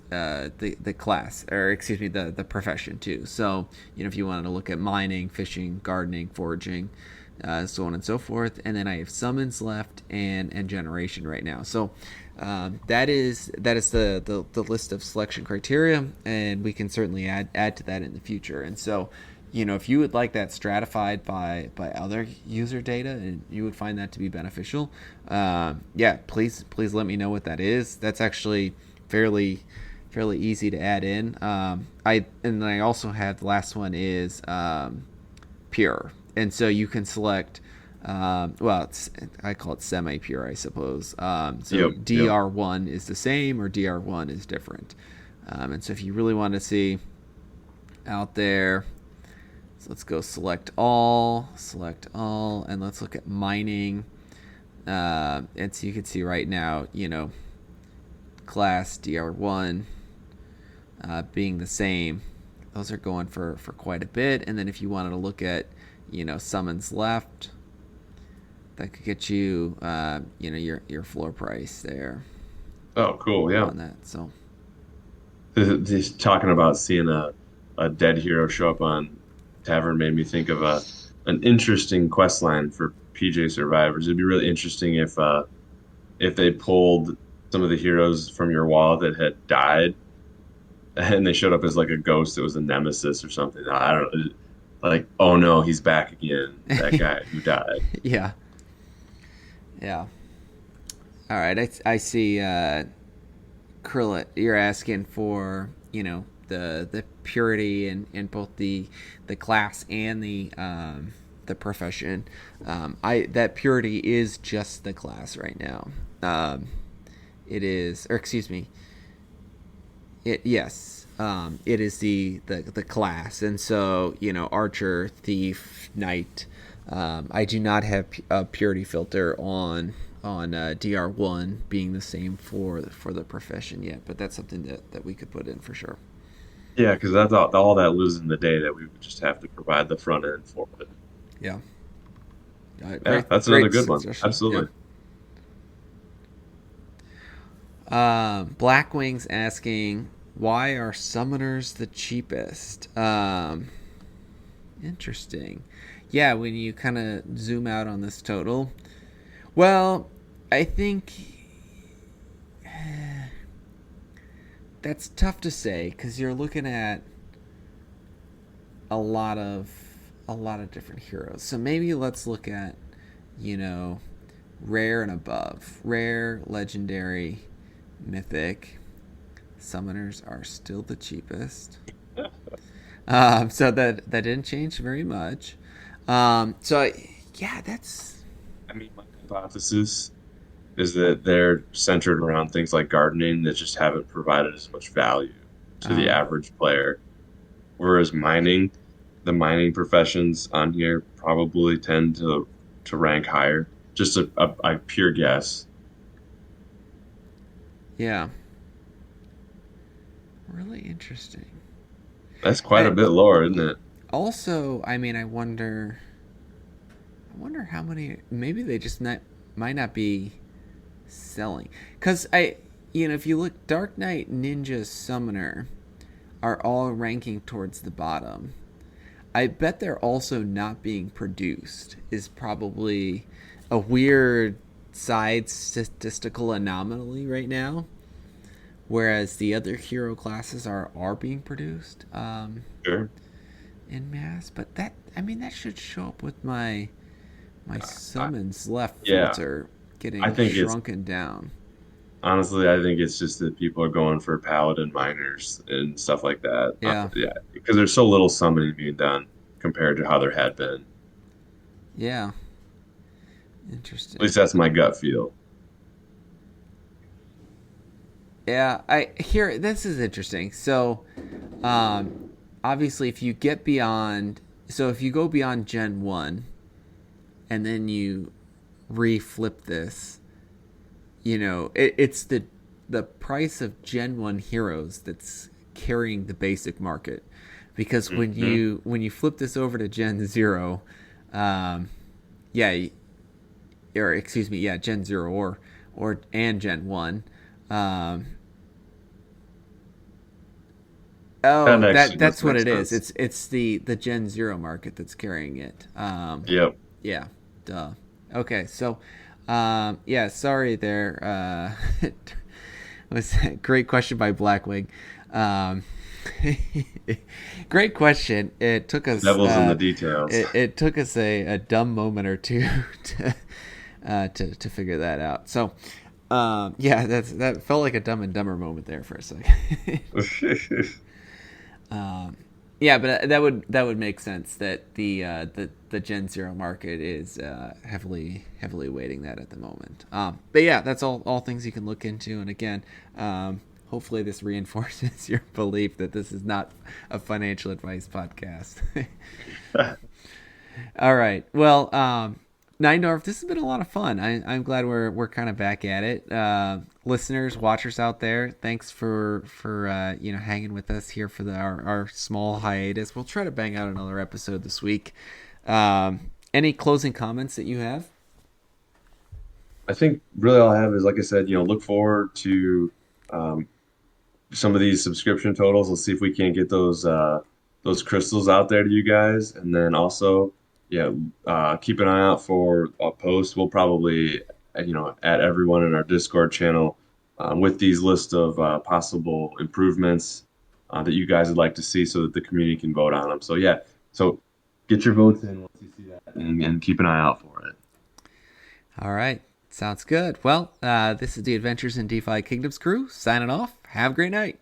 the class, or excuse me, the profession too. So if you wanted to look at mining, fishing, gardening, foraging, so on and so forth. And then I have summons left and generation right now. So that is the list of selection criteria, and we can certainly add to that in the future. And so, if you would like that stratified by other user data, and you would find that to be beneficial, yeah, please let me know what that is. That's actually fairly easy to add in. I also have the last one is pure, and so you can select. I call it semi-pure, I suppose. So Yep, yep. DR1 is the same, or DR1 is different. And so if you really want to see out there, so let's go select all, and let's look at mining. And so you can see right now, class DR1 being the same. Those are going for quite a bit. And then if you wanted to look at, summons left, that could get you, your floor price there Oh, cool. Yeah. on that. So Just talking about seeing a dead hero show up on Tavern made me think of an interesting quest line for PJ Survivors. It'd be really interesting if they pulled some of the heroes from your wallet that had died and they showed up as like a ghost that was a nemesis or something. I don't know. Like, oh no, he's back again. That guy who died. yeah, yeah. All right, I see. Krillet, you're asking for the purity in both the class and the profession. I that purity is just the class right now. It is, or excuse me, it yes, it is the class, and so archer, thief, knight. I do not have a purity filter on DR1 being the same for the profession yet, but that's something that we could put in for sure. Yeah, because that's all that lives in the data. We would just have to provide the front end for it. Yeah. Yeah, Great, that's another great good one. suggestion. Yeah. Absolutely. Blackwing's asking, why are summoners the cheapest? Interesting. Yeah, when you kind of zoom out on this total, well, I think that's tough to say because you're looking at a lot of different heroes. So maybe let's look at you know rare and above. Rare, legendary, mythic. Summoners are still the cheapest. So that didn't change very much. Yeah, that's I mean, my hypothesis is that they're centered around things like gardening that just haven't provided as much value to the um, average player. Whereas the mining professions on here probably tend to rank higher. Just a pure guess. yeah, really interesting. That's quite a I bit lower, isn't it? also, I mean, I wonder how many. Maybe they just might not be selling because if you look, Dark Knight, Ninja, Summoner are all ranking towards the bottom. I bet they're also not being produced. Is probably a weird side statistical anomaly right now. Whereas the other hero classes are being produced Sure. in mass, but that should show up with my I, summons left yeah, filter I getting think it's shrunken down. honestly, I think it's just that people are going for paladin miners and stuff like that. Yeah, Yeah, because there's so little summoning being done compared to how there had been. yeah, At least interesting. that's my gut feel. Yeah, I here this is interesting. So, obviously, if you get beyond, so if you go beyond Gen 1 and then you reflip this, it's the price of Gen 1 heroes that's carrying the basic market. Because Hmm. when you flip this over to Gen 0, yeah, or excuse me, yeah, Gen 0 or and Gen 1. Um, That oh, actually does that's what make it is. sense. It's the Gen 0 market that's carrying it. Yep. Yeah, duh. Okay, so yeah, sorry there. It was a great question by Blackwing. Um, great question. It took The us devil's in the details. it took us a dumb moment or two to figure that out. So yeah, that felt like a Dumb and Dumber moment there for a second. Um, yeah, but that would make sense that the Gen Zero market is heavily weighting that at the moment. But yeah, that's all things you can look into. And again, hopefully this reinforces your belief that this is not a financial advice podcast. All right. Well, Neindorf, this has been a lot of fun. I'm glad we're kind of back at it. Listeners, watchers out there, thanks for hanging with us here for our small hiatus. We'll try to bang out another episode this week. Any closing comments that you have? I think really all I have is, like I said, look forward to um, some of these subscription totals. Let's see if we can't get those crystals out there to you guys, and then also, yeah, keep an eye out for a post. We'll probably, add everyone in our Discord channel with these list of possible improvements that you guys would like to see, so that the community can vote on them. So yeah, so get your votes in once you see that, and keep an eye out for it. All right. Sounds good. Well, this is the Adventures in DeFi Kingdoms crew signing off. Have a great night.